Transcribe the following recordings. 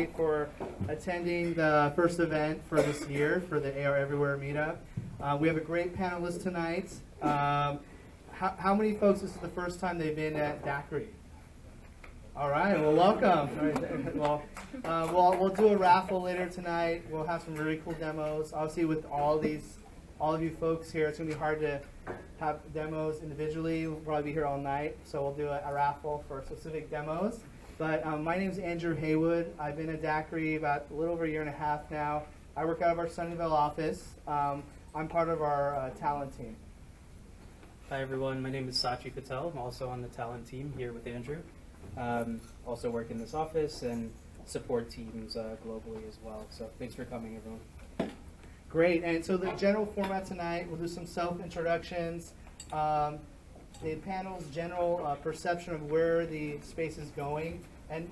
for attending the first event for this year for the AR Everywhere meetup. We have a great panelist tonight. How many folks, this is the first time they've been at DAQRI? All right, well, welcome. All right, well, we'll do a raffle later tonight. We'll have some really cool demos. Obviously, with all of you folks here, it's going to be hard to have demos individually. We'll probably be here all night, so we'll do a raffle for specific demos. But my name is Andrew Haywood. I've been at DAQRI about a little over a year and a half now. I work out of our Sunnyvale office. I'm part of our talent team. Hi everyone, my name is Sachi Patel. I'm also on the talent team here with Andrew. Also work in this office and support teams globally as well. So thanks for coming, everyone. Great, and so the general format tonight, we'll do some self-introductions, the panel's general perception of where the space is going, and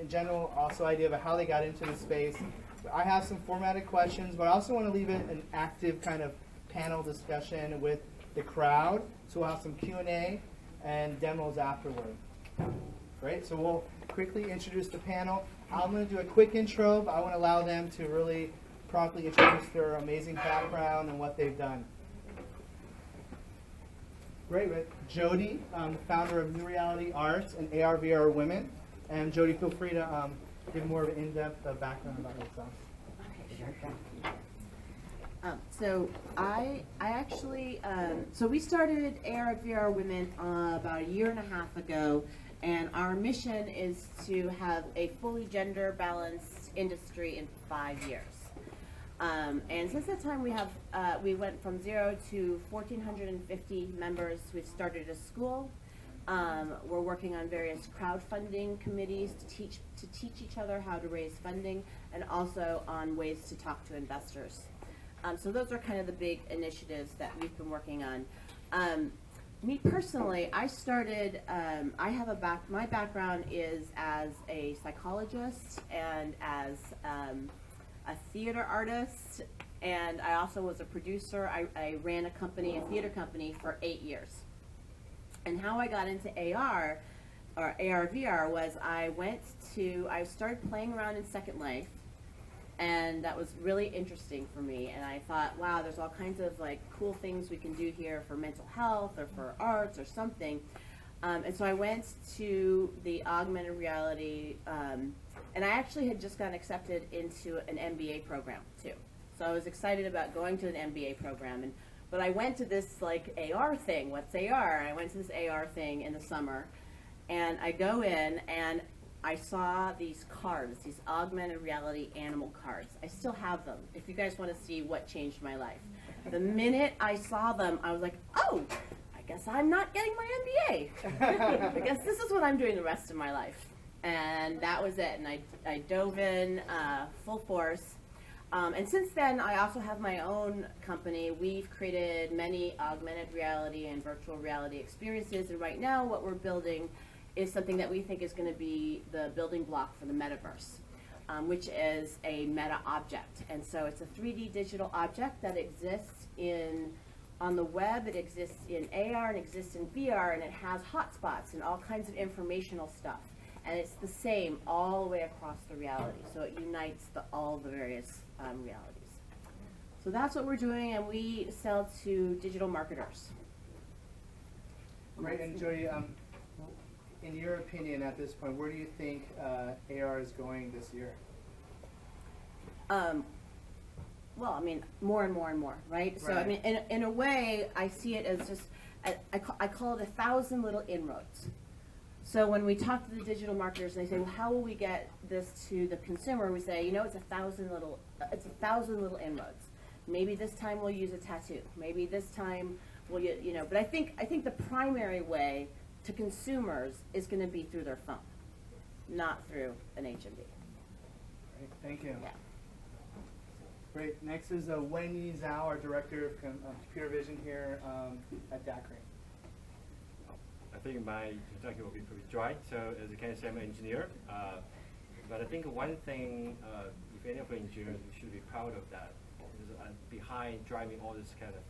in general also idea of how they got into the space. I have some formatted questions, but I also want to leave it an active kind of panel discussion with the crowd. So we'll have some Q&A and demos afterward. Great, so we'll quickly introduce the panel. I'm going to do a quick intro, but I want to allow them to really properly introduce their amazing background and what they've done. Great, with Jodi, the founder of New Reality Arts and AR/VR Women. And Jodi, feel free to give more of an in-depth background about yourself. Okay, sure. So I actually, so we started AR/VR Women about a year and a half ago, and our mission is to have a fully gender balanced industry in 5 years. And since that time, we went from 0 to 1,450 members. We've started a school. We're working on various crowdfunding committees to teach each other how to raise funding, and also on ways to talk to investors. So those are kind of the big initiatives that we've been working on. Me personally, I started. I have my background is as a psychologist and as a theater artist, and I also was a producer. I ran a theater company for 8 years. And how I got into AR, or AR/VR, was I started playing around in Second Life, and that was really interesting for me. And I thought, wow, there's all kinds of like cool things we can do here for mental health or for arts or something. And so I went to the augmented reality, and I actually had just gotten accepted into an MBA program too. So I was excited about going to an MBA program, but I went to this like AR thing. What's AR? I went to this AR thing in the summer, and I go in and I saw these cards, these augmented reality animal cards. I still have them, if you guys want to see what changed my life. The minute I saw them, I was like, oh, I guess I'm not getting my MBA. I guess this is what I'm doing the rest of my life. And that was it, and I dove in full force. And since then, I also have my own company. We've created many augmented reality and virtual reality experiences, and right now what we're building is something that we think is going to be the building block for the metaverse, which is a meta object. And so it's a 3D digital object that exists on the web, it exists in AR, and exists in VR, and it has hotspots and all kinds of informational stuff. And it's the same all the way across the reality. So it unites all the various realities. So that's what we're doing, and we sell to digital marketers. Great, and Jodi, in your opinion at this point, where do you think AR is going this year? Well, I mean, more and more and more, right? So, I mean, in a way, I see it as just, I call it 1,000 little inroads. So when we talk to the digital marketers, and they say, well, how will we get this to the consumer? We say, it's 1,000 little inroads. Maybe this time we'll use a tattoo. Maybe this time we'll, but I think the primary way to consumers is going to be through their phone, not through an HMD. Great, thank you. Yeah. Great. Next is Wenyi Zhao, our director of computer vision here at DAQRI. I think my introduction will be pretty dry. So as you can see, I'm an engineer. But I think one thing, if any of the engineers should be proud of that, is behind driving all this kind of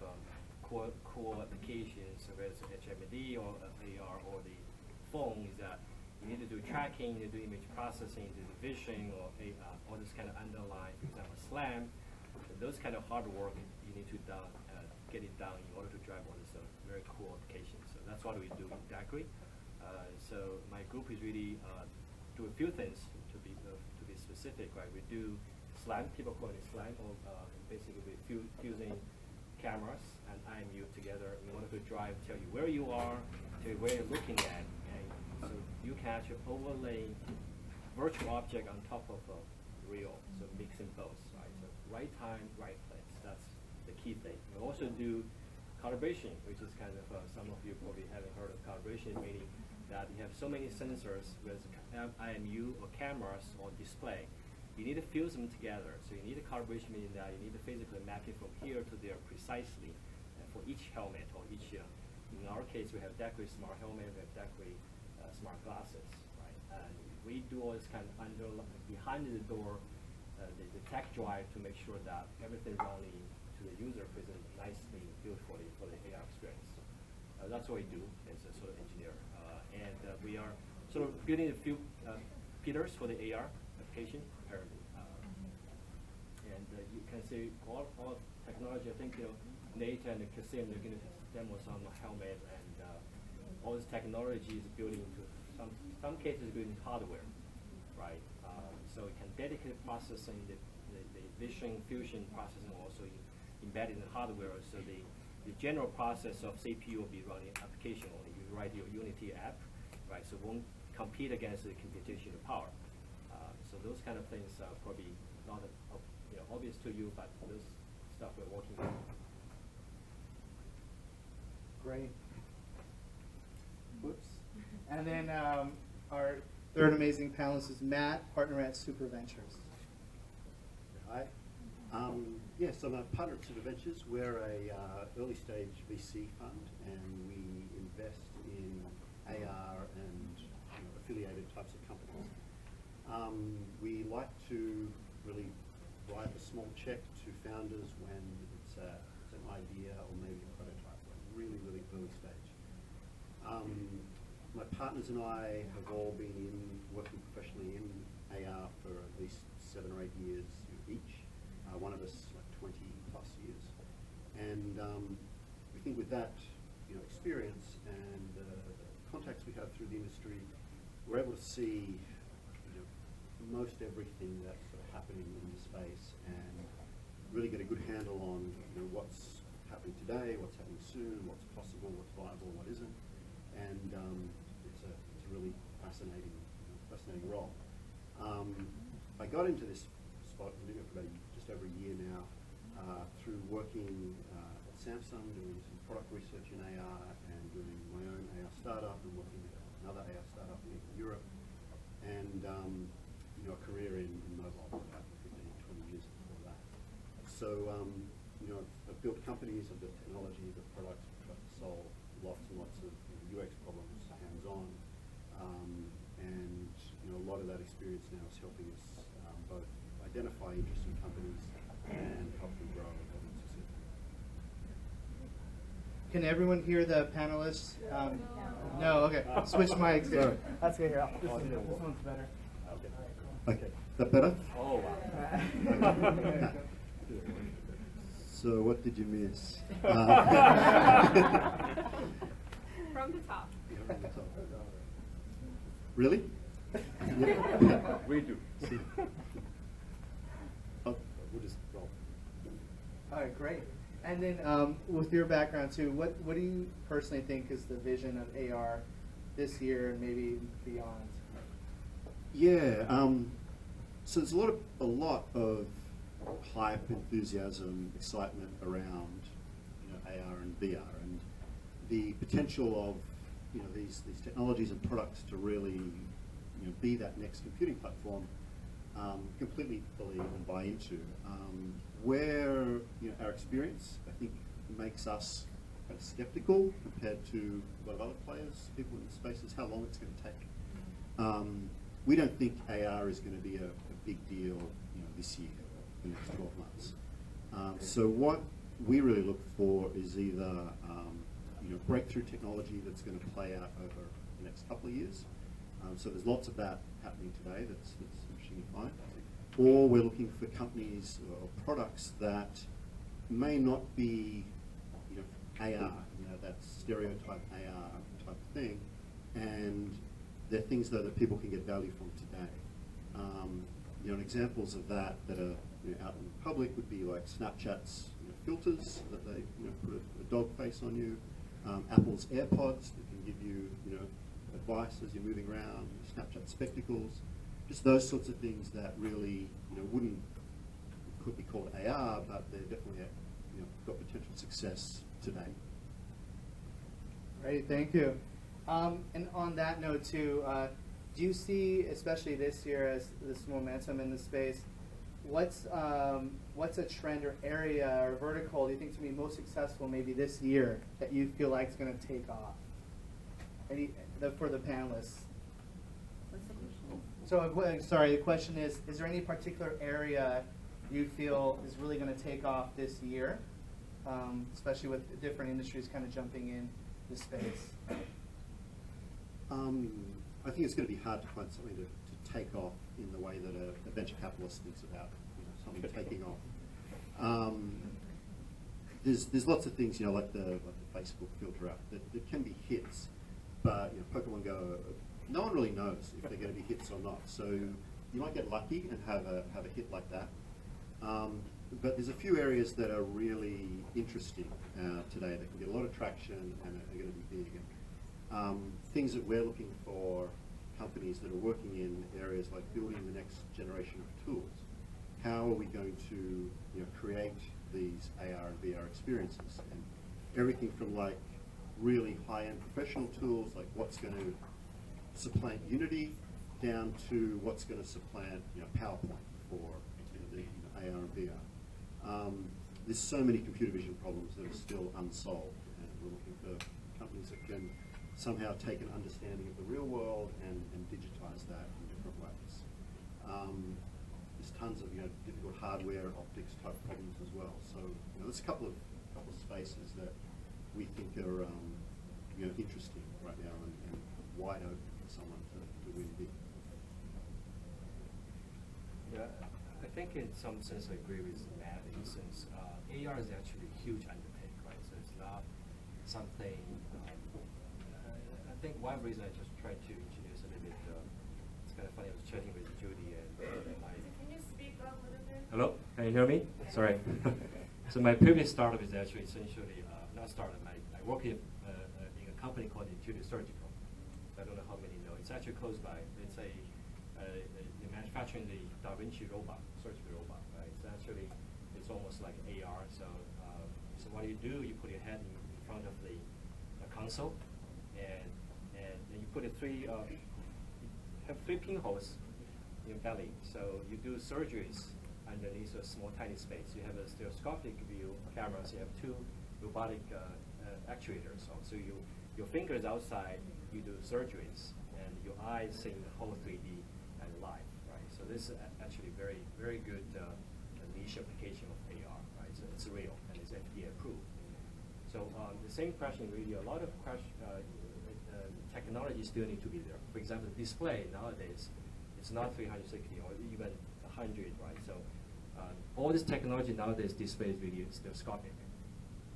cool applications, whether it's HMD or AR or the phone, is that You need to do tracking, you need to do image processing, you do vision, or all this kind of underlying, for example, SLAM. Those kind of hard work you need to get it done in order to drive all this very cool applications. So that's what we do in DAQRI. So my group is really do a few things to be specific, right? We do SLAM, people call it SLAM, or basically we're fusing cameras and IMU together in order to tell you where you are, tell you where you're looking at, and so you can actually overlay virtual object on top of real, so mixing both, right? So right time, right place, that's the key thing. We also do calibration, which is kind of, some of you probably haven't heard of calibration, meaning that you have so many sensors with IMU or cameras or display. You need to fuse them together. So you need a calibration, meaning that you need to physically map it from here to there precisely for each helmet or each, in our case, we have DAQRI smart helmet, we have DAQRI smart glasses, right? And we do all this kind of behind the door, the tech drive to make sure that everything running to the user presents nicely, beautifully for the AR experience. That's what we do as a sort of engineer. And we are sort of building a few pillars for the AR application, apparently. And you can see all technology, I think, Nate and Kasim, they're going to demo some helmet, and all this technology is building into some cases building hardware, right? So it can dedicate processing, the vision fusion processing also embedded in the hardware. So the general process of CPU will be running application only. You write your Unity app, right? So it won't compete against the computational power. So those kind of things are probably not obvious to you, but those stuff we're working on. Great. Whoops. And then our third amazing panelist is Matt, partner at Super Ventures. Hi. Yes, I'm a partner at Super Ventures. We're a early stage VC fund, and we invest in AR and affiliated types of companies. We like to really write a small check to founders when it's an idea or maybe a prototype, really early stage. My partners and I have all been working professionally in AR for at least 7 or 8 years each. One of us like 20 plus years. And we think with that experience and the contacts we have through the industry, we're able to see most everything that's sort of happening in the space and really get a good handle on what's happening today, what's happening soon, what's possible, what's viable, what isn't. And it's a really fascinating role. I got into this spot, I've been doing it for just over a year now, through working at Samsung, doing some product research in AR and doing my own AR startup and working at another AR startup in Europe, and a career in mobile for about 15, 20 years before that. So I've built companies, I've built technology, I've built products, I've tried to solve lots and lots of UX problems hands-on, and a lot of that experience now is helping us both identify interesting companies and help them grow and help them succeed. Can everyone hear the panelists? No, okay. Switch mics. Sorry. That's good. Here. This one's better. Okay, is that better? Oh, wow. So what did you miss? From the top. Really? We do. We'll just roll. All right, great. And then with your background too, what do you personally think is the vision of AR this year and maybe beyond? Yeah, so there's a lot of hype, enthusiasm, excitement around AR and VR, and the potential of these technologies and products to really be that next computing platform. Completely believe and buy into. Where our experience, I think, makes us kind of skeptical compared to a lot of other players, people in the space, is how long it's going to take. We don't think AR is going to be a big deal, this year or the next 12 months. So what we really look for is either breakthrough technology that's going to play out over the next couple of years, So there's lots of that happening today that's interesting to find. Or we're looking for companies or products that may not be, AR, that stereotype AR type thing, and they're things though that people can get value from today. Examples of that are out in public would be like Snapchat's filters that they put a dog face on you, Apple's AirPods that can give you advice as you're moving around, Snapchat spectacles, just those sorts of things that really could be called AR, but they're definitely got potential success today. Great, thank you. And on that note too, do you see, especially this year, as this momentum in the space, what's a trend or area or vertical do you think is going to be most successful maybe this year that you feel like is going to take off? For the panelists. What's the question? So, sorry, the question is there any particular area you feel is really going to take off this year, especially with different industries kind of jumping in this space? I think it's going to be hard to find something to take off in the way that a venture capitalist thinks about something taking off. There's lots of things, like the Facebook filter app that can be hits, but Pokemon Go, no one really knows if they're going to be hits or not. So you might get lucky and have a hit like that. But there's a few areas that are really interesting today that can get a lot of traction and are going to be big. Things that we're looking for companies that are working in areas like building the next generation of tools. How are we going to create these AR and VR experiences? And everything from like really high-end professional tools, like what's going to supplant Unity, down to what's going to supplant PowerPoint for the AR and VR. There's so many computer vision problems that are still unsolved, and we're looking for companies that can somehow take an understanding of the real world and digitize that in different ways. There's tons of difficult hardware, optics type problems as well. So there's a couple of spaces that we think are interesting right now and wide open for someone to win big. Yeah, I think in some sense I agree with Matt in the sense AR is actually a huge undertaking, right? So it's not something. I think one reason I just tried to introduce a little bit. It's kind of funny. I was chatting with Jodi and my. Can you speak up a little bit? Hello, can you hear me? Sorry. So my previous startup is actually essentially not startup. I work in a company called Intuitive Surgical. I don't know how many know. It's actually close by. It's they're manufacturing the Da Vinci robot, surgical robot. Right? It's almost like AR. So what do? You put your head in front of the console, and then you put have three pinholes in your belly. So you do surgeries underneath a small tiny space. You have a stereoscopic view cameras. You have two robotic actuators. So your fingers outside, you do surgeries, and your eyes seeing the whole 3D and live, right? So this is actually very, very good niche application of AR, right? So it's real and it's FDA approved. So the same question, really, a lot of technology still need to be there. For example, display nowadays, it's not 360 or even 100, right? So all this technology nowadays displays really stereoscopic.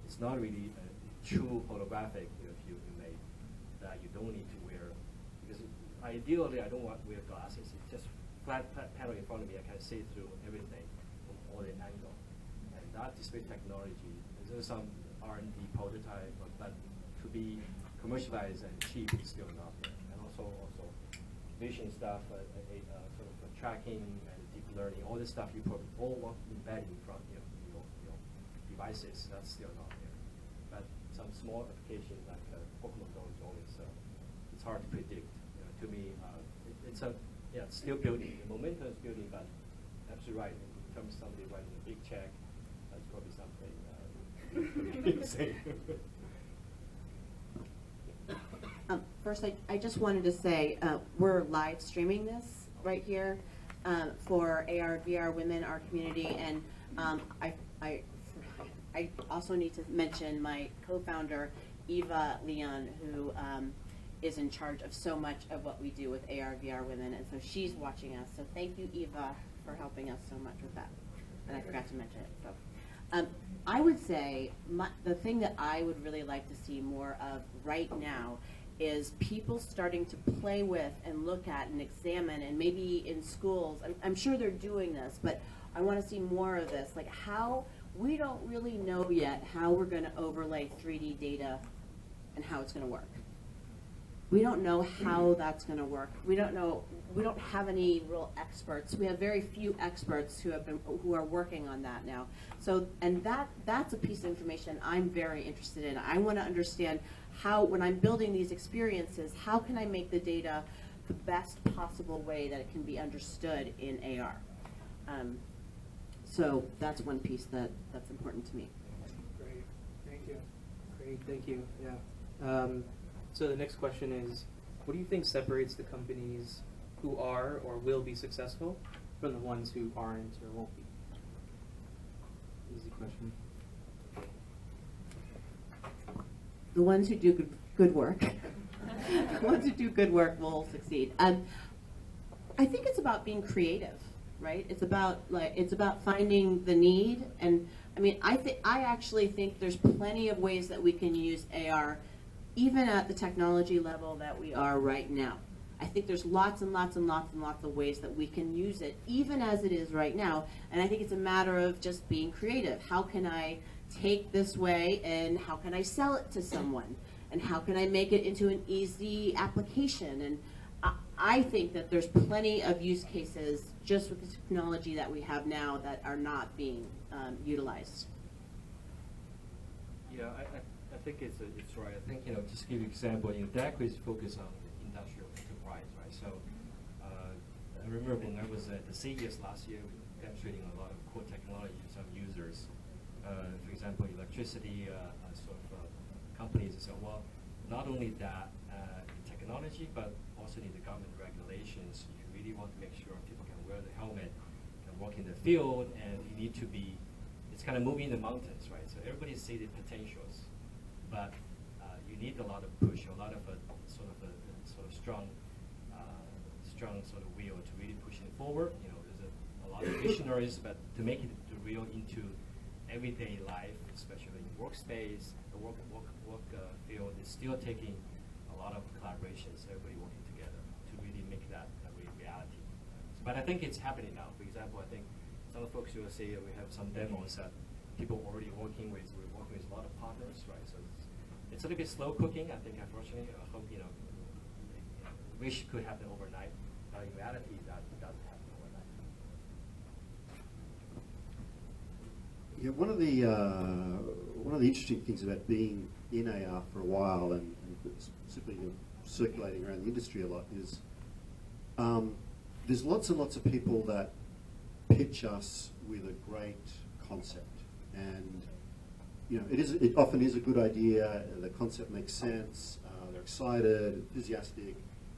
It's not really true holographic view you made that you don't need to wear, because ideally I don't want to wear glasses. It's just flat panel in front of me. I can see through everything from all the angle. And that display technology, there's some R&D prototype, but to be commercialized and cheap is still not there. And also vision stuff, sort of tracking and deep learning, all this stuff you all want to embed in front of your devices. That's still not there. But some small application like Pokemon Go is always it's hard to predict. To me, it's still building. The momentum is building, but absolutely right. In terms of somebody writing a big check, that's probably something. First, I just wanted to say we're live streaming this right here for AR, VR women, our community, and I also need to mention my co-founder, Eva Leon, who is in charge of so much of what we do with AR, VR women, and so she's watching us. So thank you, Eva, for helping us so much with that. And I forgot to mention it. So, I would say the thing that I would really like to see more of right now is people starting to play with and look at and examine, and maybe in schools, I'm sure they're doing this, but I want to see more of this, like how we don't really know yet how we're going to overlay 3D data and how it's going to work. We don't know how that's going to work. We don't know. We don't have any real experts. We have very few experts who are working on that now. So, and that's a piece of information I'm very interested in. I want to understand how, when I'm building these experiences, how can I make the data the best possible way that it can be understood in AR. So that's one piece that's important to me. Great, thank you. Great, thank you. Yeah. So the next question is, what do you think separates the companies who are or will be successful from the ones who aren't or won't be? Easy question. The ones who do good work, the ones who do good work will succeed. I think it's about being creative, right? It's about finding the need, and I mean, I actually think there's plenty of ways that we can use AR, even at the technology level that we are right now. I think there's lots and lots and lots and lots of ways that we can use it, even as it is right now. And I think it's a matter of just being creative. How can I take this way, and how can I sell it to someone? And how can I make it into an easy application? And I think that there's plenty of use cases just with the technology that we have now that are not being utilized. Yeah, I think it's right. I think, just to give you an example, DAQRI is focused on industrial enterprise, right? So I remember when I was at the CES last year, we were demonstrating a lot of core technology to some users. For example, electricity companies. So, well, not only that technology, but also need the government regulations. You really want to make sure people can wear the helmet, can walk in the field, and you need to be, it's kind of moving the mountains, right? So everybody sees the potentials, but you need a lot of push, a lot of sort of strong sort of will to really push it forward. There's a lot of visionaries, but to make it real into everyday life, especially in workspace, the work field, is still taking a lot of collaborations, everybody working together to really make that a reality. But I think it's happening now. For example, I think some of the folks you will see, we have some demos that people are already working with. We're working with a lot of partners, right? So it's a little bit slow cooking. I think, unfortunately, I hope wish could happen overnight. But in reality, that doesn't happen overnight. Yeah, one of the interesting things about being in AR for a while and specifically circulating around the industry a lot is there's lots and lots of people that pitch us with a great concept, and it often is a good idea. The concept makes sense. They're excited, enthusiastic,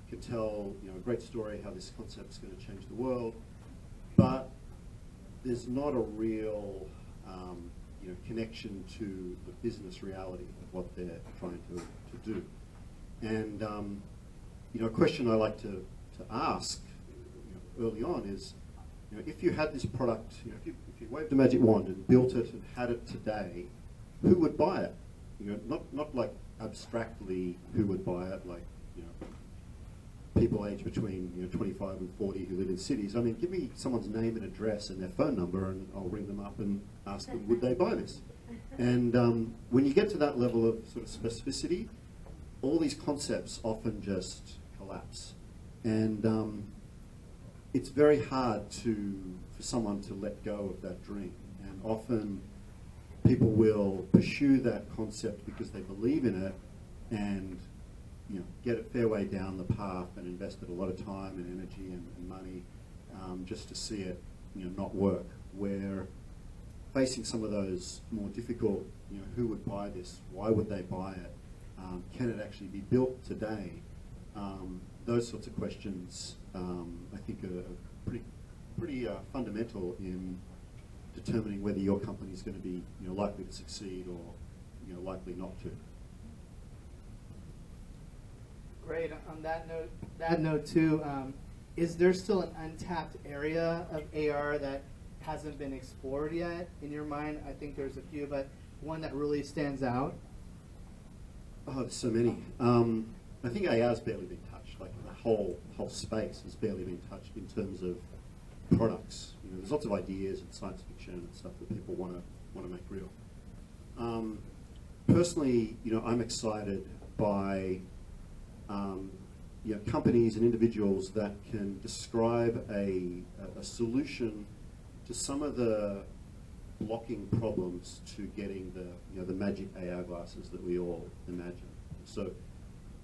can tell a great story how this concept's going to change the world, but there's not a real connection to the business reality of what they're trying to do. And a question I like to ask early on is, if you had this product, if you waved a magic wand and built it and had it today, who would buy it? Not like abstractly who would buy it, like people aged between 25 and 40 who live in cities. I mean, give me someone's name and address and their phone number, and I'll ring them up and ask them, would they buy this? And when you get to that level of sort of specificity, all these concepts often just collapse. And it's very hard for someone to let go of that dream. And often people will pursue that concept because they believe in it and get a fair way down the path and invested a lot of time and energy and money just to see it not work. Where facing some of those more difficult, who would buy this? Why would they buy it? Can it actually be built today? Those sorts of questions, I think, are pretty fundamental in determining whether your company is going to be likely to succeed or likely not to. Great. On that note too, is there still an untapped area of AR that hasn't been explored yet in your mind? I think there's a few, but one that really stands out. Oh, there's so many. I think AR's barely been touched. Like the whole space has barely been touched in terms of products. You know, there's lots of ideas and science fiction and stuff that people want to make real. Personally, you know, I'm excited by you know, companies and individuals that can describe a solution to some of the blocking problems to getting the, you know, the magic AR glasses that we all imagine. So,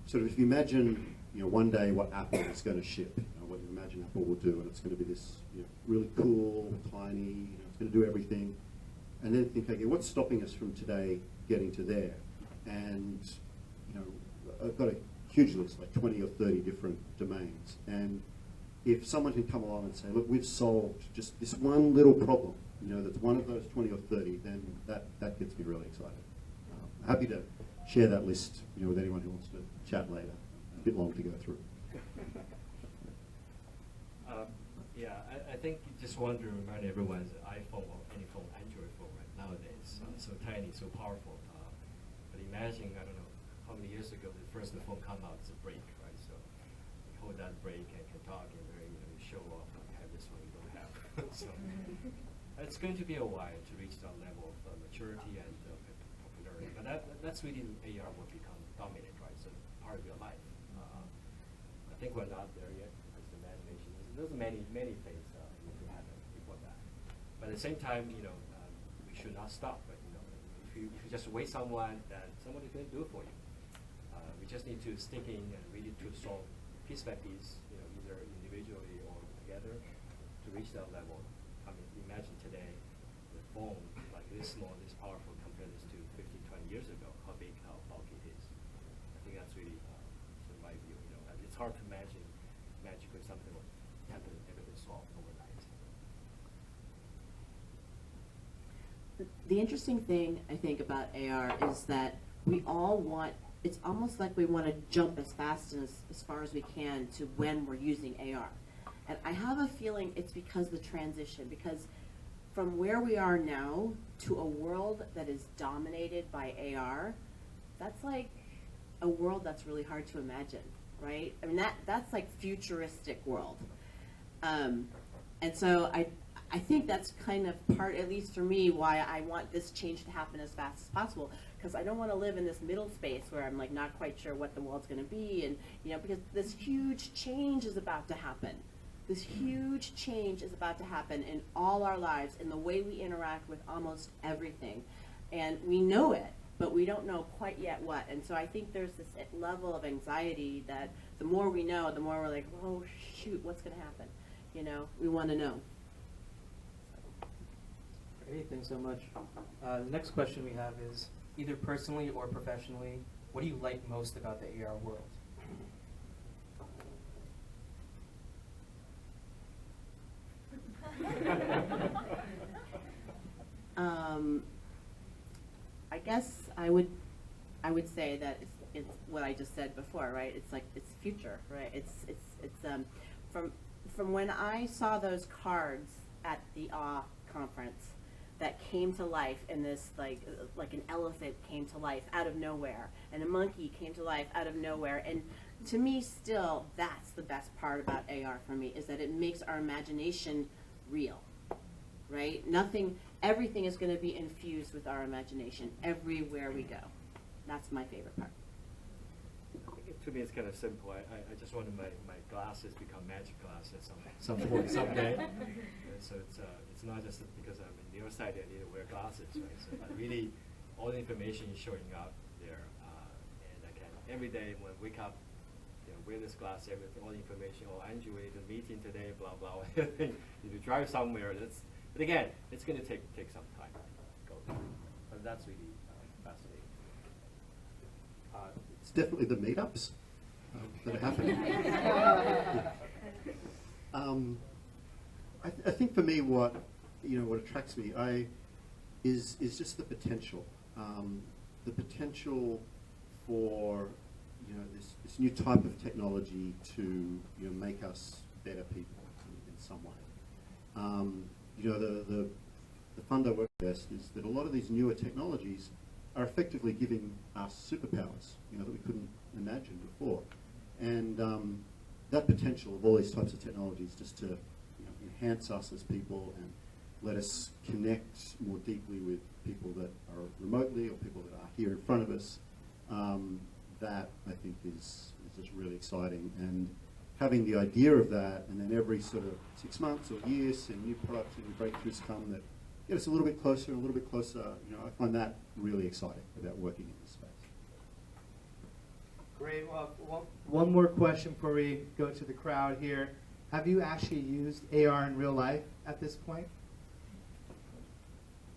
sort of, if you imagine, you know, one day what Apple is going to ship, you know, what you imagine Apple will do, and it's going to be this, you know, really cool, tiny, you know, it's going to do everything, and then think, okay, what's stopping us from today getting to there? And, you know, I've got a huge list, like 20 or 30 different domains, and if someone can come along and say, look, we've solved just this one little problem, you know, that's one of those 20 or 30, then that gets me really excited. Happy to share that list, you know, with anyone who wants to chat later. A bit long to go through. Yeah, I think you just want to remind everyone that iPhone or any phone, Android phone right nowadays, so tiny, so powerful. But imagine, I don't know, how many years ago the first phone come out, it's a break, right? So you hold that break and can talk and very, you know, you show off, you have this one you don't have. So it's going to be a while to reach that level of maturity and popularity. But that's really AR will become dominant, right? So part of your life. I think we're not there yet because the imagination. There's many things need to happen before that. But at the same time, you know, we should not stop. But you know, if you just wait someone, then someone is going to do it for you. We just need to stick in and really to solve piece by piece, you know, either individually or together, to reach that level. I mean, imagine today the phone like this small, this powerful, compare this to 15, 20 years ago, how big, how bulky it is. I think that's really, in my view, you know, it's hard to imagine magically something will happen, everything solved overnight. The interesting thing, I think, about AR is that we all want, it's almost like we want to jump as fast and as far as we can to when we're using AR. And I have a feeling it's because of the transition, because from where we are now to a world that is dominated by AR, that's like a world that's really hard to imagine, right? I mean, that's like futuristic world. And so I think that's kind of part, at least for me, why I want this change to happen as fast as possible, because I don't want to live in this middle space where I'm like not quite sure what the world's going to be, and you know, because this huge change is about to happen. This huge change is about to happen in all our lives, in the way we interact with almost everything. And we know it, but we don't know quite yet what. And so I think there's this level of anxiety that the more we know, the more we're like, oh, shoot, what's going to happen? You know, we want to know. Great, thanks so much. The next question we have is, either personally or professionally, what do you like most about the AR world? I guess I would say that it's what I just said before, right? It's like it's future, right? It's from when I saw those cards at the conference that came to life, and this like an elephant came to life out of nowhere, and a monkey came to life out of nowhere, and to me, still, that's the best part about AR for me, is that it makes our imagination real, right? Everything is going to be infused with our imagination everywhere we go. That's my favorite part. To me, it's kind of simple. I just wanted my glasses become magic glasses someday. So it's not just because I'm in nearsighted, I need to wear glasses, right? So really, all the information is showing up there, and I can every day when I wake up, you know, wear this glass, everything, all the information. Oh, I enjoyed the meeting today, blah blah. If you drive somewhere, but again, it's going to take some time to go there. But that's really fascinating. It's definitely the meetups that are happening. I think for me, what attracts me is just the potential for this new type of technology to make us better people in some way. The fund I work best is that a lot of these newer technologies are effectively giving us superpowers, that we couldn't imagine before. And that potential of all these types of technologies just to enhance us as people and let us connect more deeply with people that are remotely or people that are here in front of us, that I think is just really exciting. And having the idea of that, and then every sort of 6 months or years, and new products and new breakthroughs come that get us a little bit closer and a little bit closer, I find that really exciting about working in this space. Great. Well, one more question before we go to the crowd here. Have you actually used AR in real life at this point?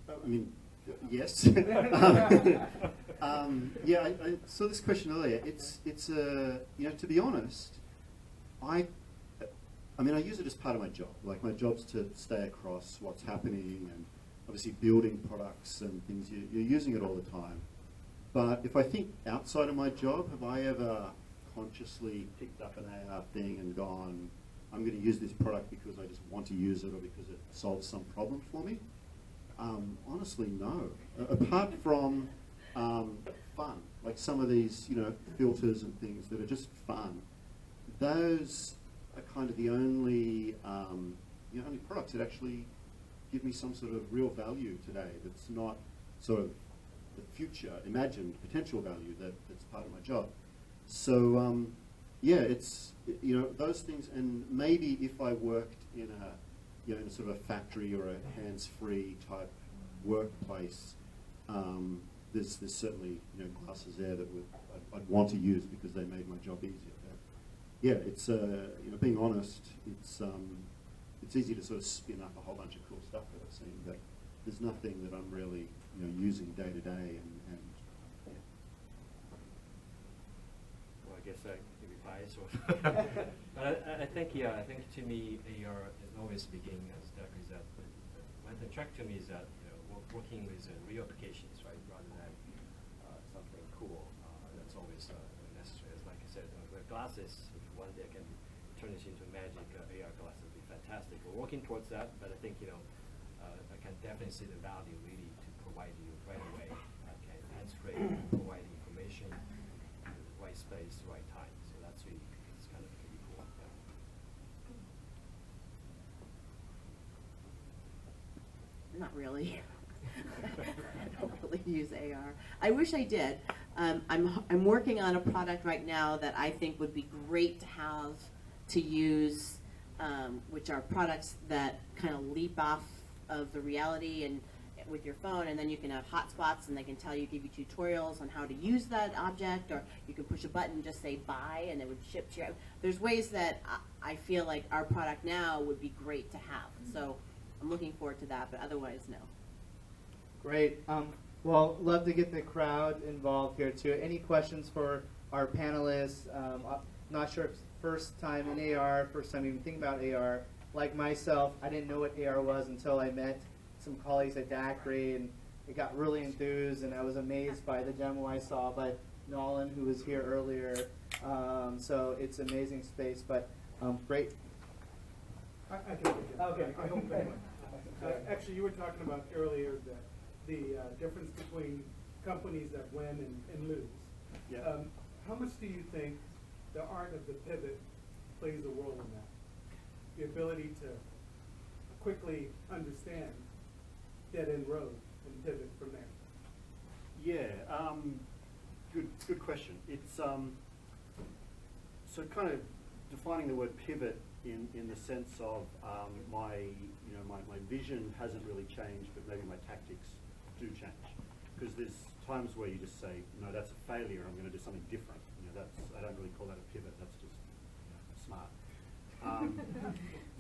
I mean, yes. Yeah, I saw this question earlier. It's to be honest, I use it as part of my job. Like, my job's to stay across what's happening and obviously building products and things. You're using it all the time. But if I think outside of my job, have I ever consciously picked up an AR thing and gone, I'm going to use this product because I just want to use it or because it solves some problem for me? Honestly, no. Apart from fun, like some of these, filters and things that are just fun. Those are kind of the only products that actually give me some sort of real value today. That's not sort of the future, imagined potential value that's part of my job. So yeah, it's those things, and maybe if I worked in a in sort of a factory or a hands-free type workplace, there's certainly glasses there that I'd want to use because they made my job easier. But yeah, it's being honest, it's easy to sort of spin up a whole bunch of cool stuff that I've seen, but there's nothing that I'm really using day to day, and yeah. Well, I guess I could be biased, but I think to me AR is always beginning, as DAQRI said. What attracts to me is that working with real applications, right, rather than something cool. That's always necessary. As like I said, the glasses, if one day can turn this into magic, AR glasses would be fantastic. We're working towards that, but I think I can definitely see the value really to provide you right away. Okay, hands-free, provide information, right space, right time. So that's really, it's kind of pretty cool. Yeah. Not really. I don't really use AR. I wish I did. I'm working on a product right now that I think would be great to have to use, which are products that kind of leap off of the reality and with your phone, and then you can have hotspots, and they can give you tutorials on how to use that object, or you can push a button and just say buy, and it would ship to you. There's ways that I feel like our product now would be great to have. So I'm looking forward to that, but otherwise, no. Great. Well, love to get the crowd involved here too. Any questions for our panelists? Not sure if it's first time in AR, first time even thinking about AR. Like myself, I didn't know what AR was until I met some colleagues at DAQRI, and it got really enthused, and I was amazed by the demo I saw by Nolan, who was here earlier. So it's an amazing space, but great. I can take it. Okay. I hope very much. Actually, you were talking about earlier the difference between companies that win and lose. Yeah. How much do you think the art of the pivot plays a role in that? The ability to quickly understand dead-end road and pivot from there. Yeah, good question. It's so kind of defining the word pivot in the sense of my vision hasn't really changed, but maybe my tactics do change. Because there's times where you just say, no, that's a failure, I'm going to do something different. I don't really call that a pivot, that's just smart.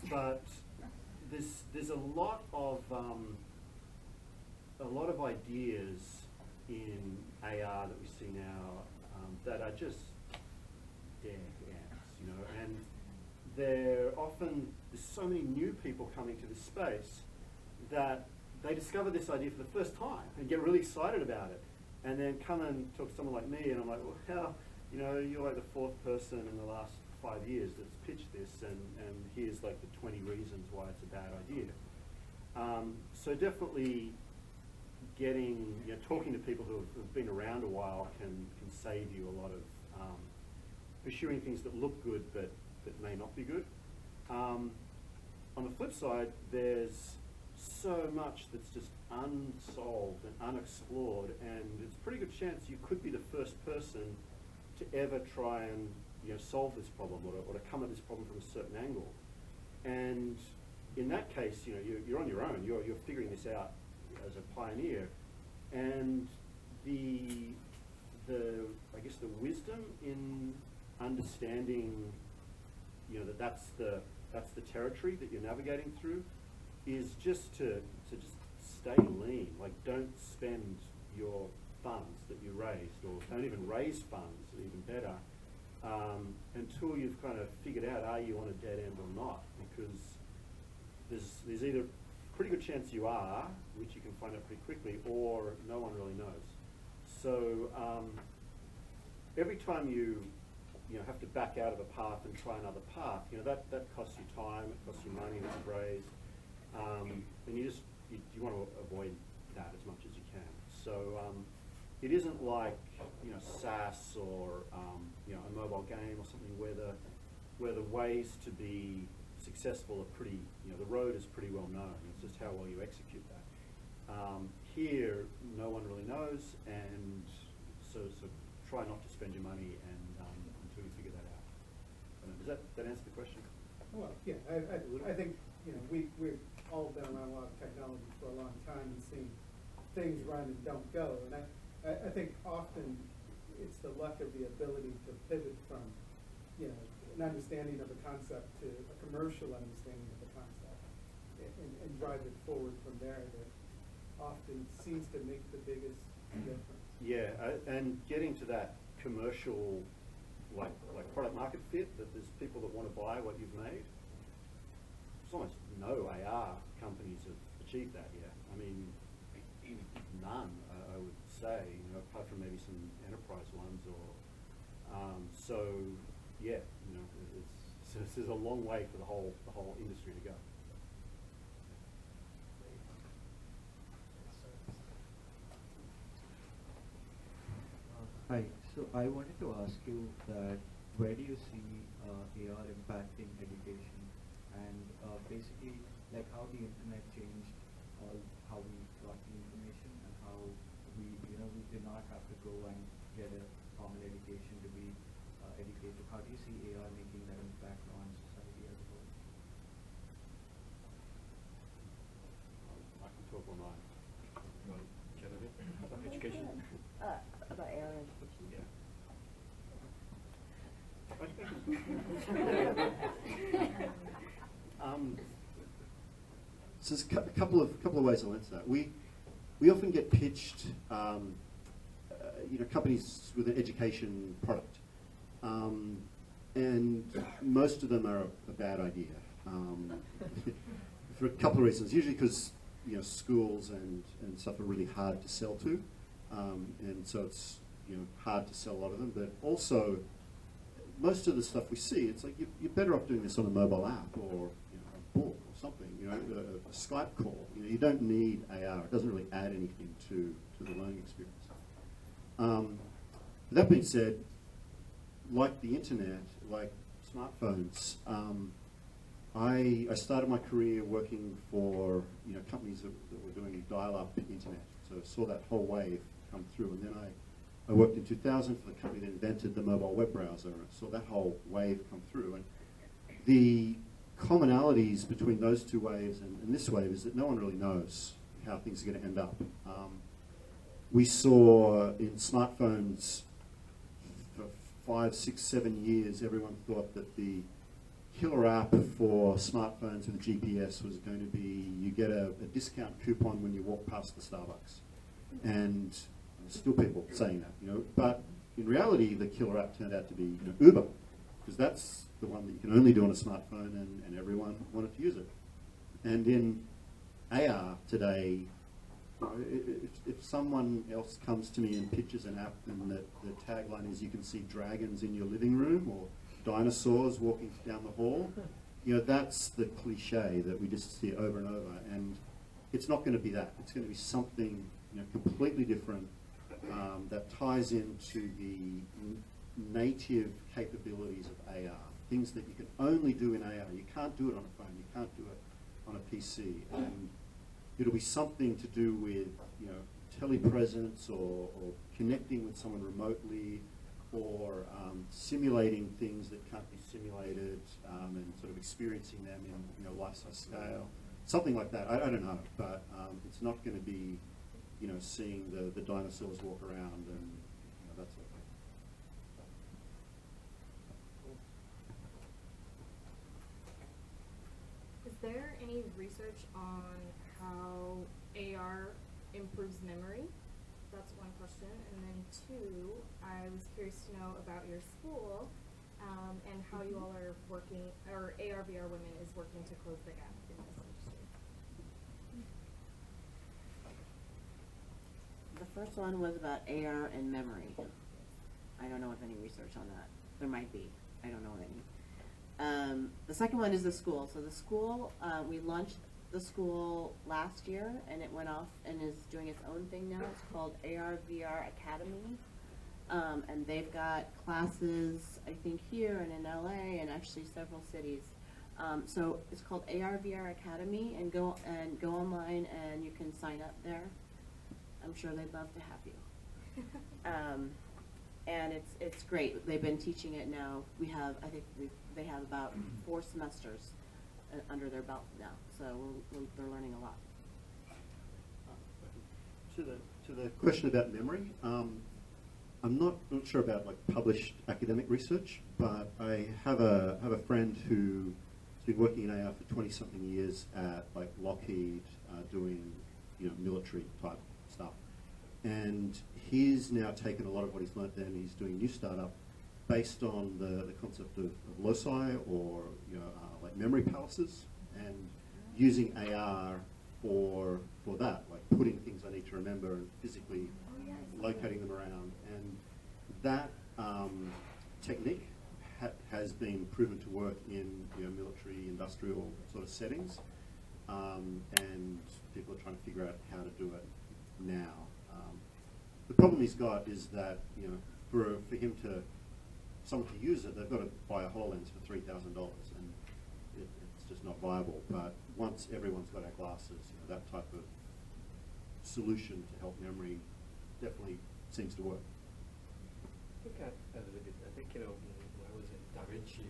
But there's a lot of ideas in AR that we see now that are just dead ends, and there's so many new people coming to this space that they discover this idea for the first time and get really excited about it, and then come and talk to someone like me, and I'm like, well, you know, you're like the fourth person in the last 5 years that's pitched this, and here's like the 20 reasons why it's a bad idea. So definitely getting, you know, talking to people who have been around a while can save you a lot of pursuing things that look good but may not be good. On the flip side, there's so much that's just unsolved and unexplored, and it's a pretty good chance you could be the first person to ever try and, you know, solve this problem or to come at this problem from a certain angle. And in that case, you know, you're on your own. You're figuring this out as a pioneer, and I guess the wisdom in understanding, you know, that's the territory that you're navigating through, is just to just stay lean. Like, don't spend your funds that you raised, or don't even raise funds, even better, until you've kind of figured out, are you on a dead end or not? Because there's either a pretty good chance you are, which you can find out pretty quickly, or no one really knows. So every time you have to back out of a path and try another path, you know, that costs you time, it costs you money that you've raised, and you want to avoid that as much as you can. So it isn't like, you know, SaaS or you know, a mobile game or something where the ways to be successful are pretty, you know, the road is pretty well known. It's just how well you execute that. Here, no one really knows, and so try not to spend your money until you figure that out. Does that answer the question? Well, yeah, I think, you know, we've all been around a lot of technology for a long time and seen things run and don't go. And I think often it's the luck of the ability to pivot from, you know, an understanding of a concept to a commercial understanding of the concept and drive it forward from there that often seems to make the biggest difference. Yeah, and getting to that commercial, like product market fit, that there's people that want to buy what you've made. There's almost no AR companies have achieved that yet. I mean, none, I would say, you know, apart from maybe some enterprise ones, or so yeah, you know, there's a long way for the whole industry to go. Hi, so I wanted to ask you that where do you see AR impacting education, and basically, like, how the internet changed how we got the information, and how we did not have to go and get a formal education to be educated. How do you see AR making that impact on society as a whole? I can talk online. You want to chat a bit about education? About AR education. Yeah. So there's a couple of ways I'll answer that. We often get pitched, you know, companies with an education product, and most of them are a bad idea for a couple of reasons. Usually because, you know, schools and stuff are really hard to sell to, and so it's, you know, hard to sell a lot of them. But also, most of the stuff we see, it's like you're better off doing this on a mobile app, or, you know, a book or something. You know, a Skype call. You know, you don't need AR. It doesn't really add anything to the learning experience. That being said, like the internet, like smartphones, I started my career working for, you know, companies that were doing dial-up internet. So I saw that whole wave come through, and then I worked in 2000 for the company that invented the mobile web browser, and I saw that whole wave come through. And the commonalities between those two waves and this wave is that no one really knows how things are going to end up. We saw in smartphones for 5, 6, 7 years, everyone thought that the killer app for smartphones with GPS was going to be, you get a discount coupon when you walk past the Starbucks. And there's still people saying that, you know. But in reality, the killer app turned out to be, you know, Uber, because that's the one that you can only do on a smartphone, and everyone wanted to use it. And in AR today, if someone else comes to me and pitches an app and the tagline is you can see dragons in your living room or dinosaurs walking down the hall, that's the cliche that we just see over and over. And it's not going to be that. It's going to be something completely different that ties into the native capabilities of AR, things that you can only do in AR. You can't do it on a phone. You can't do it on a PC. And it'll be something to do with telepresence or connecting with someone remotely or simulating things that can't be simulated and sort of experiencing them in life-size scale. Something like that. I don't know, but it's not going to be seeing the dinosaurs walk around and that sort of thing. Is there any research on how AR improves memory? That's one question. And then two, I was curious to know about your school and how you all are working, or AR/VR Women is working to close the gap in this industry. The first one was about AR and memory. I don't know of any research on that. There might be. I don't know any. The second one is the school. So the school, we launched the school last year, and it went off and is doing its own thing now. It's called ARVR Academy, and they've got classes, I think, here and in LA and actually several cities. So it's called ARVR Academy, and go online and you can sign up there. I'm sure they'd love to have you. And it's great. They've been teaching it now. They have about 4 semesters under their belt now, so they're learning a lot. To the question about memory, I'm not sure about published academic research, but I have a friend who's been working in AR for 20-something years at Lockheed, doing military type stuff. And he's now taken a lot of what he's learnt there and he's doing a new startup based on the concept of loci or memory palaces, and using AR for that, putting things I need to remember and physically locating them around. And that technique has been proven to work in military, industrial sort of settings, and people are trying to figure out how to do it now. The problem he's got is that for someone to use it, they've got to buy a HoloLens for $3,000, and it's just not viable. But once everyone's got our glasses, that type of solution to help memory definitely seems to work. I think a little bit. I think when I was in DaVinci,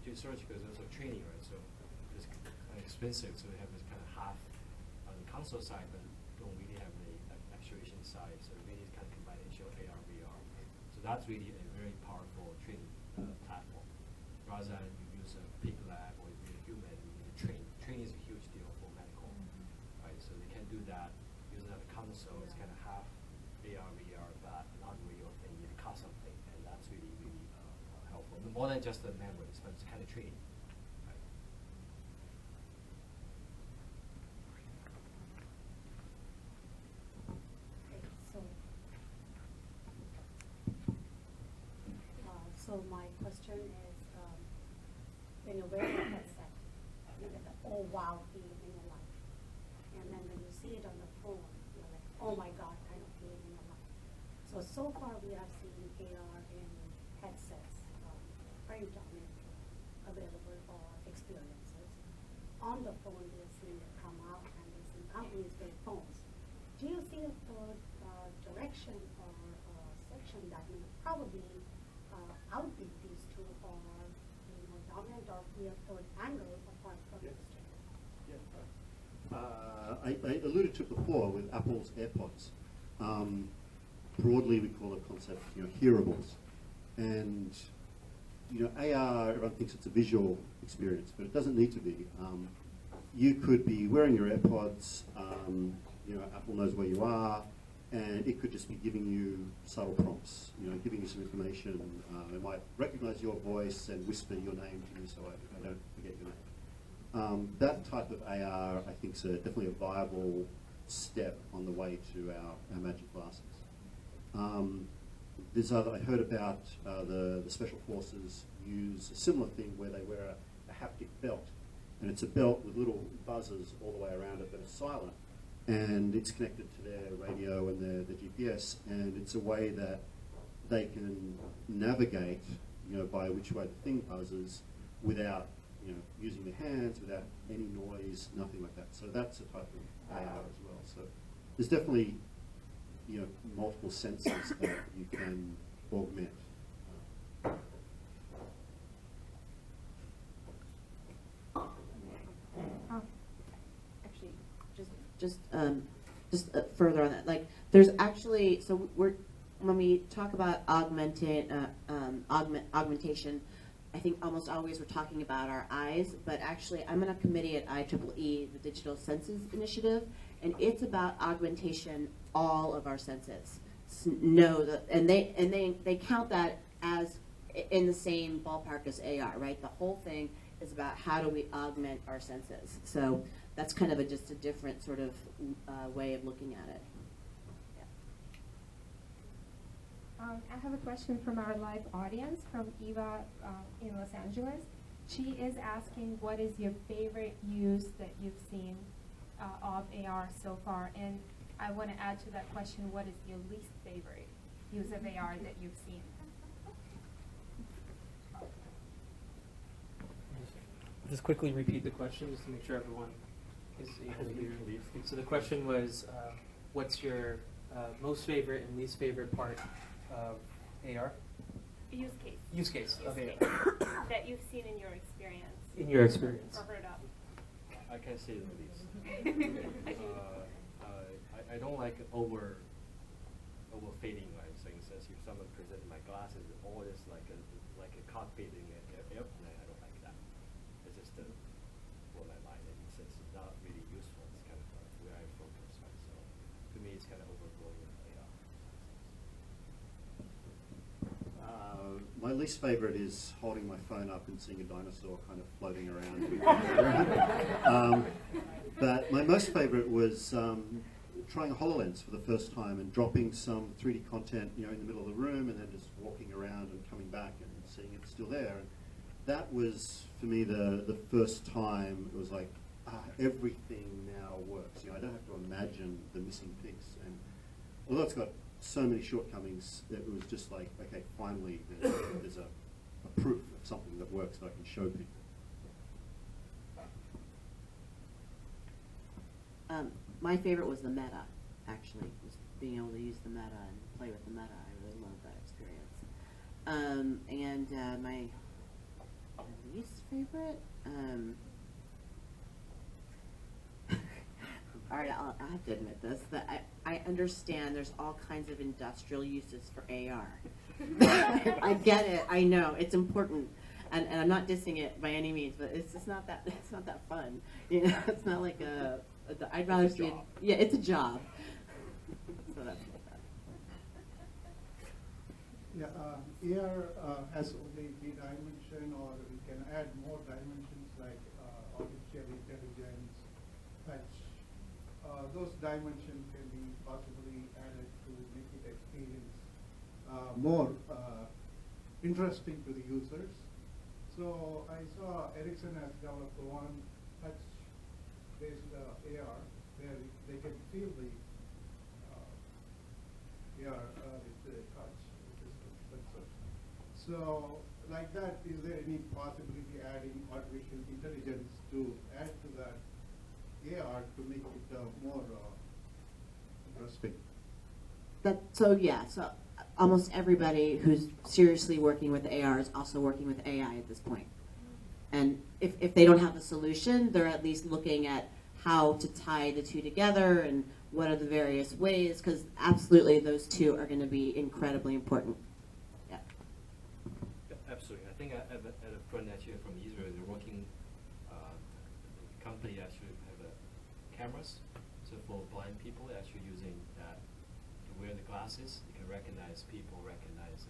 research because also training, right? So it's kind of expensive. So we have this kind of half on the console side, but don't really have the actuation side. So really it's kind of combination of AR, VR. So that's really a very powerful training platform. Rather than you use a big lab or a human, you need to train. Training is a huge deal for medical, right? So they can do that using a console. It's kind of half AR, VR, but not real, and you need to cut something, and that's really, really helpful. But more than just the memories, but it's kind of training. Right? So my question is, when you wear a headset, you get the oh wow feeling in your life. And then when you see it on the phone, you're like, oh my God, kind of feeling in your life. So far we have seen AR in headsets, very dominant, available for experiences. On the phone, we have seen it come out, and we've seen companies build phones. Do you see a third direction or section that will probably outbeat these two, or more dominant, or be a third angle apart from this two? I alluded to it before with Apple's AirPods. Broadly, we call the concept, hearables. And, AR, everyone thinks it's a visual experience, but it doesn't need to be. You could be wearing your AirPods, Apple knows where you are, and it could just be giving you subtle prompts, giving you some information. It might recognize your voice and whisper your name to you so I don't forget your name. That type of AR, I think, is definitely a viable step on the way to our magic glasses. I heard about the special forces use a similar thing where they wear a haptic belt, and it's a belt with little buzzers all the way around it that are silent, and it's connected to their radio and their GPS, and it's a way that they can navigate, by which way the thing buzzes without, using their hands, without any noise, nothing like that. So that's a type of AR as well. So there's definitely, multiple senses that you can augment. Actually, just further on that, like there's actually, so when we talk about augmentation, I think almost always we're talking about our eyes, but actually I'm on a committee at IEEE, the Digital Senses Initiative, and it's about augmentation all of our senses. And they count that as in the same ballpark as AR, right? The whole thing is about how do we augment our senses. So that's kind of just a different sort of way of looking at it. I have a question from our live audience, from Eva in Los Angeles. She is asking, what is your favorite use that you've seen of AR so far? And I want to add to that question, what is your least favorite use of AR that you've seen? Just quickly repeat the question just to make sure everyone is able to hear. So the question was, what's your most favorite and least favorite part of AR? Use case. Use case of AR. That you've seen in your experience. In your experience. Or heard of. I can say the least. I don't like overfading, right? So in sense, if someone presented my glasses, all this like a cockpit in an airplane, I don't like that. It's just blow my mind, and since it's not really useful, it's kind of where I focus, right? So to me, it's kind of overblowing AR. My least favorite is holding my phone up and seeing a dinosaur kind of floating around. But my most favorite was trying a HoloLens for the first time and dropping some 3D content, in the middle of the room, and then just walking around and coming back and seeing it's still there. And that was, for me, the first time it was like, everything now works. I don't have to imagine the missing piece. And although it's got so many shortcomings, it was just like, okay, finally there's a proof of something that works that I can show people. My favorite was the meta, actually, was being able to use the meta and play with the meta. I really loved that experience. And my least favorite, all right, I'll have to admit this, that I understand there's all kinds of industrial uses for AR. I get it, I know, it's important. And I'm not dissing it by any means, but it's just not that fun. It's not like I'd rather see it. Yeah, it's a job. So that's that. Yeah, AR has only 3 dimension, or we can add more dimensions like artificial intelligence, touch. Those dimensions can be possibly added to make it experience more interesting to the users. So I saw Ericsson has developed one touch-based AR where they can feel the AR with the touch, which is the sensor. So like that, is there any possibility adding artificial intelligence to add to that AR to make it more interesting? So almost everybody who's seriously working with AR is also working with AI at this point. And if they don't have a solution, they're at least looking at how to tie the two together and what are the various ways, because absolutely those two are going to be incredibly important. Yeah. Absolutely. I think at a friend actually from Israel, they're working, the company actually have cameras. So for blind people, they're actually using that to wear the glasses. You can recognize people, recognize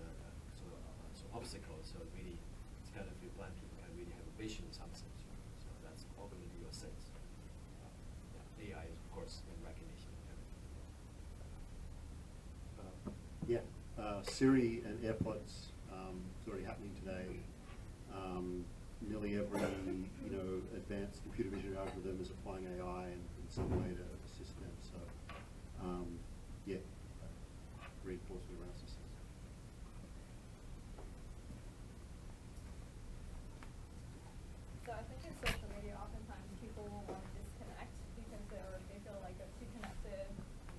obstacles. So really, it's kind of, blind people can really have a vision in some sense. Right? So that's augmenting your sense. AI is, of course, in recognition. Siri and AirPods, it's already happening today. Nearly every advanced computer vision algorithm is applying AI in some way to assist them. So yeah, reinforcement around systems. So I think in social media, oftentimes people will want to disconnect because they feel like they're too connected,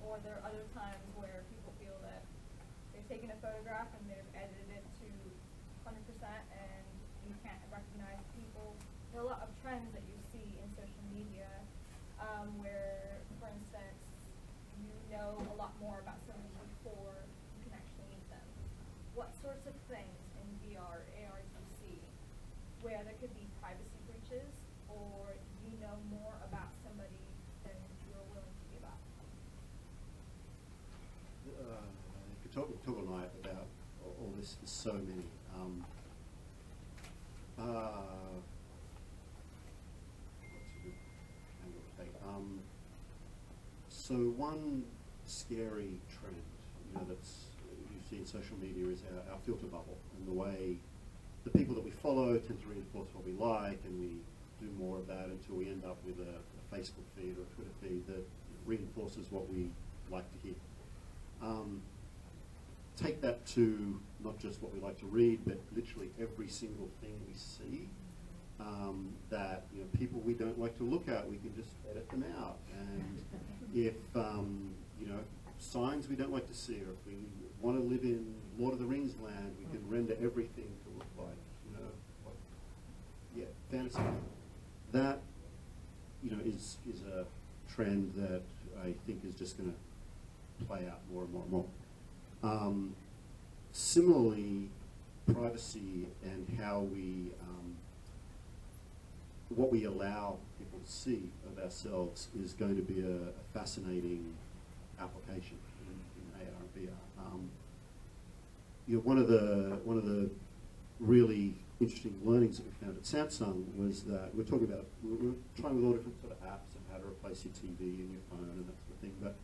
or there are other times where people feel that they've taken a photograph and they've edited it to 100% and you can't recognize people. There are a lot of trends that you see in social media where, for instance, you know a lot more about someone before you can actually meet them. What sorts of things in VR, AR do you see where there could be privacy breaches, or you know more about somebody than you're willing to give up? You could talk all night about all this. There's so many. What's a good angle to take? So one scary trend, that's you see in social media is our filter bubble, and the way the people that we follow tend to reinforce what we like, and we do more of that until we end up with a Facebook feed or a Twitter feed that reinforces what we like to hear. Take that to not just what we like to read, but literally every single thing we see that people we don't like to look at, we can just edit them out. And if signs we don't like to see, or if we want to live in Lord of the Rings land, we can render everything to look like fantasy. That is a trend that I think is just going to play out more and more and more. Similarly, privacy and how we, what we allow people to see of ourselves is going to be a fascinating application in AR and VR. One of the really interesting learnings that we found at Samsung was that we're trying with all different sort of apps and how to replace your TV and your phone and that sort of thing. But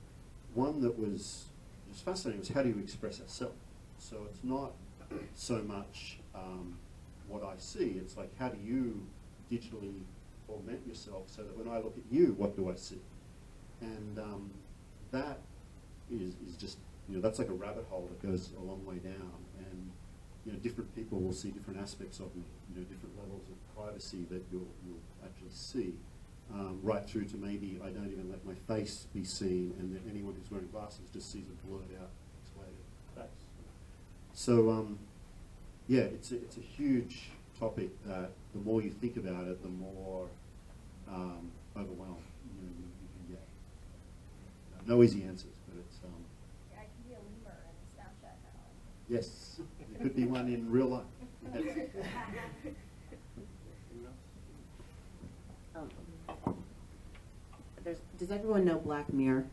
one that was just fascinating was how do you express ourselves? So it's not so much what I see, it's like how do you digitally augment yourself so that when I look at you, what do I see? And that is just, that's like a rabbit hole that goes a long way down. And different people will see different aspects of me, different levels of privacy that you'll actually see, right through to maybe I don't even let my face be seen, and that anyone who's wearing glasses just sees a blurred out, pixelated face. So, yeah, it's a huge topic that the more you think about it, the more overwhelmed you can get. No easy answers, but it's. Yeah, I can be a lemur in Snapchat now. Yes, there could be one in real life. Yes. Does everyone know Black Mirror?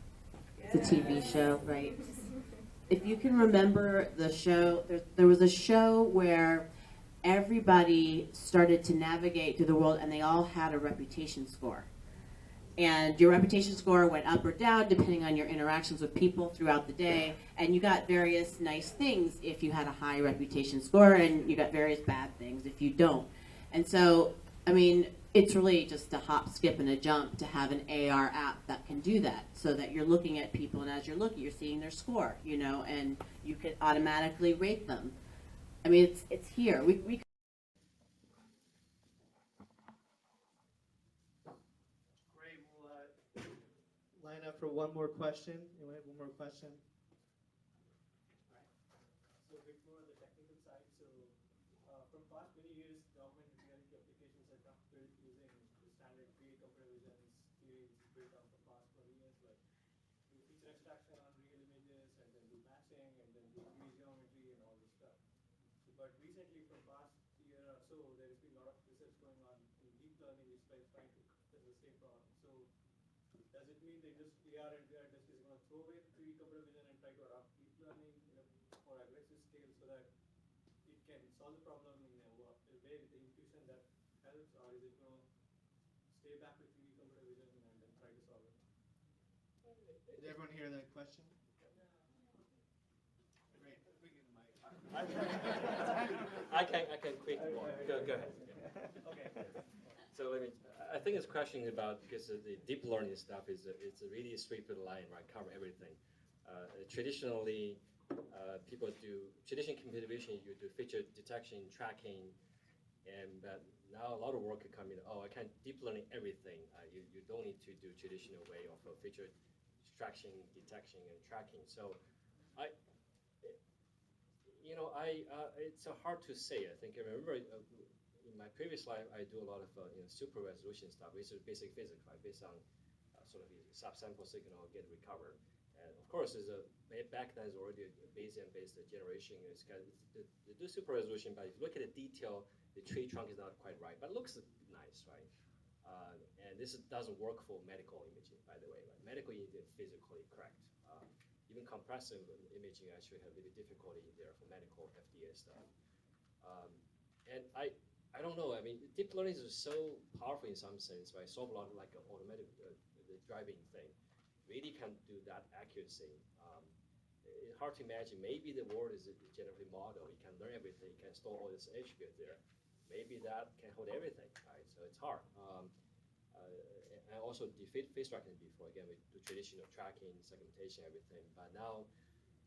It's a TV show, right? If you can remember the show, there was a show where everybody started to navigate through the world and they all had a reputation score. And your reputation score went up or down depending on your interactions with people throughout the day. And you got various nice things if you had a high reputation score, and you got various bad things if you don't. And so, I mean, it's really just a hop, skip, and a jump to have an AR app that can do that, so that you're looking at people, and as you're looking, you're seeing their score, and you can automatically rate them. I mean, it's here. We Great. We'll line up for one more question. Anyone have one more question? So a bit more on the technical side. So from past many years, augmented reality applications are built using the standard computer vision theories built out for past 20 years, like do feature extraction on real images, and then do matching, and then do geometry and all this stuff. So, but recently, from past year or so, there has been a lot of research going on in deep learning, which is trying to address the same problem. So does it mean the AR and VR industry is going to throw away 3D computer vision and try to adopt deep learning in a more aggressive scale so that it can solve the problem in a way with the intuition that helps, or is it going to stay back with 3D computer vision and then try to solve it? Did everyone hear that question? Great. We get the mic. I can quick one. Go ahead. Okay. So I think it's question about, because the deep learning stuff is it's a really straight line, right? Cover everything. Traditionally, people do traditional computer vision. You do feature detection, tracking, and now a lot of work come in. Oh, I can deep learning everything. You don't need to do traditional way of feature extraction, detection, and tracking. So, it's hard to say. I think I remember in my previous life, I do a lot of super resolution stuff. This is basic physics, right? Based on sort of subsample signal get recovered. And of course, back then is already a Bayesian-based generation. They do super resolution, but if you look at the detail, the tree trunk is not quite right, but it looks nice, right? And this doesn't work for medical imaging, by the way. Right? Medical imaging is physically correct. Even compressive imaging actually have a little difficulty there for medical FDA stuff. And I don't know. I mean, deep learning is so powerful in some sense, right? Solve a lot of like automatic the driving thing. Really can't do that accuracy. It's hard to imagine. Maybe the world is a generative model. You can learn everything. You can store all this attribute there. Maybe that can hold everything, right? So it's hard. And also defeat face tracking before. Again, we do traditional tracking, segmentation, everything. But now,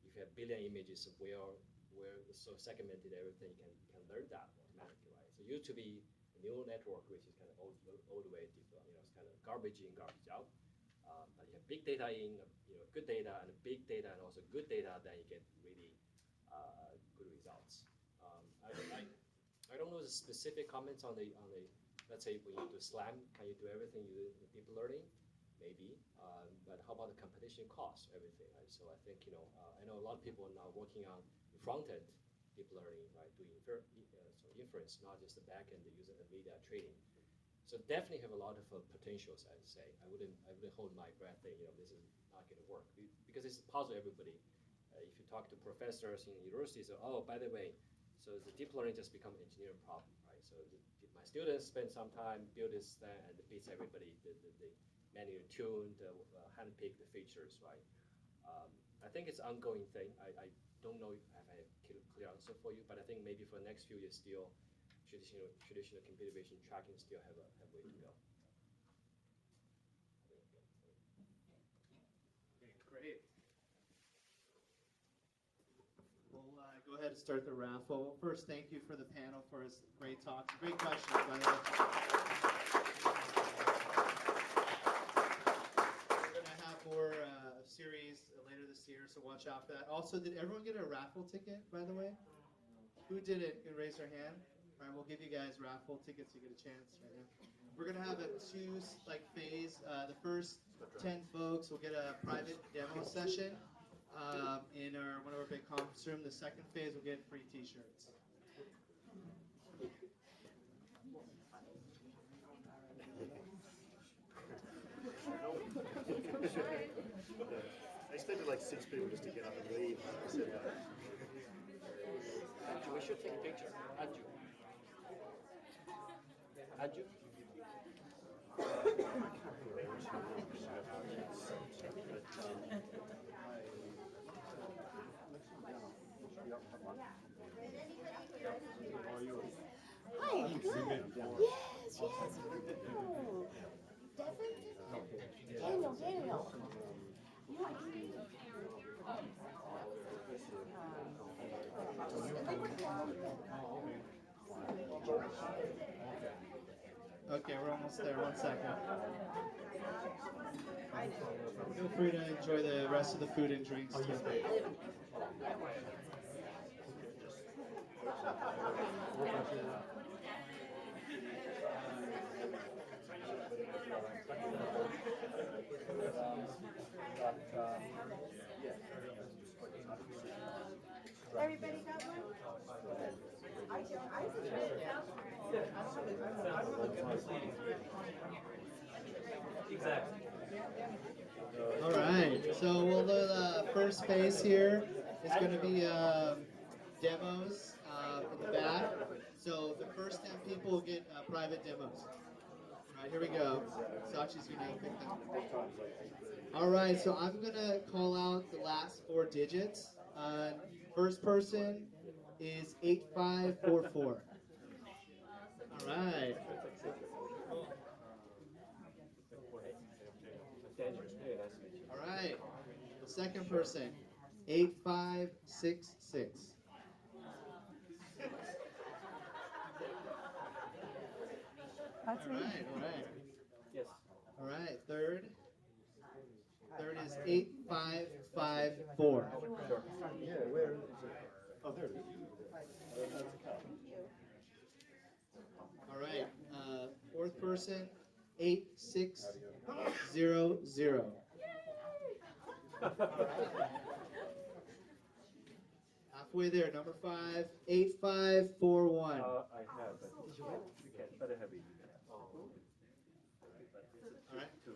if you have billion images of where it's so segmented everything, you can learn that automatically, right? So it used to be a neural network, which is kind of old way, it's kind of garbage in, garbage out. But you have big data in, good data, and big data, and also good data, then you get really good results. I don't know the specific comments on the. Let's say when you do SLAM, can you do everything you do in deep learning? Maybe, but how about the competition cost, everything, right? So I think, I know a lot of people are now working on the front-end deep learning, right, doing inference, not just the back-end, the user NVIDIA trading. So definitely have a lot of potentials, I'd say. I wouldn't hold my breath saying, this is not going to work, because it's puzzle everybody. If you talk to professors in universities, oh, by the way, so the deep learning just become an engineering problem, right? So my students spend some time build this thing, and it beats everybody. The manually tuned, hand-picked the features, right? I think it's an ongoing thing. I don't know if I have a clear answer for you, but I think maybe for the next few years still, traditional computer vision tracking still have a way to go. Okay, great. We'll go ahead and start the raffle. First, thank you for the panel for his great talks. Great questions, by the way. We're going to have more series later this year, so watch out for that. Also, did everyone get a raffle ticket, by the way? Who did it? Can raise their hand. All right, we'll give you guys raffle tickets. You get a chance right now. We're going to have a phase. The first 10 folks will get a private demo session in one of our big conference room. The second phase will get free t-shirts. I expected like 6 people just to get up and leave. I said that. Andrew, we should take a picture. Andrew. Andrew? Hi. Yes, wonderful. Definitely. Daniel. Okay, we're almost there. 1 second. Feel free to enjoy the rest of the food and drinks too. Everybody got one? Exactly. All right, so the first phase here is going to be demos in the back. So the first 10 people will get private demos. All right, here we go. Sachi's going to pick them. All right, so I'm going to call out the last 4 digits. First person is 8544. All right. All right. The second person, 8566. That's me. All right. Yes. All right. Third is 8554. Yeah, where is it? Oh, there it is. All right. Fourth person, 8600. Halfway there. Number 5, 8541. I have, but we can better have it. All right. Two.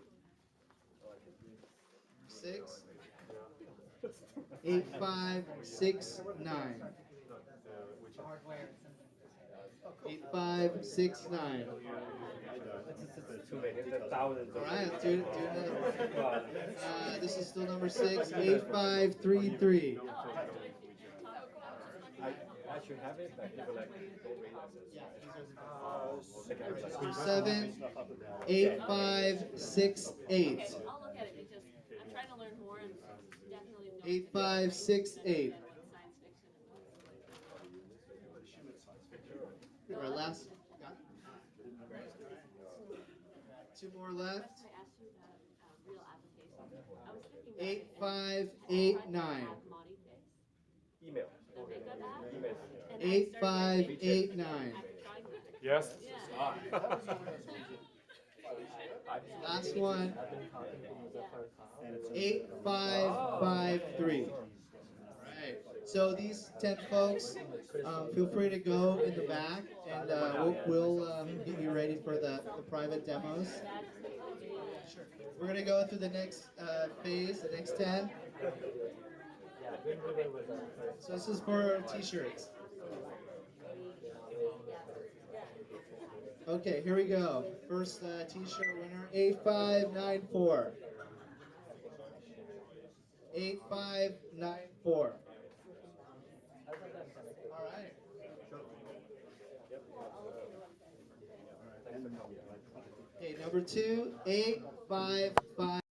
6, 8569. 8569. Too many. Thousands. All right, let's do another one. This is still number 6, 8533. I should have it, but people like don't read access. Number 7, 8568. I'll look at it. It just, I'm trying to learn more and definitely know 8568. what science fiction is. Our last. Got it? Great. 2 more left. I asked you about real application. I was thinking 8589. Email. Okay, good app. Email. 8589. Yes. Yeah. Last one. 8553. Right. So these 10 folks, feel free to go in the back, and we'll get you ready for the private demos. We're going to go through the next phase, the next 10. So this is for t-shirts. Okay, here we go. First t-shirt winner, 8594. 8594. All right. Okay, number 2, 855.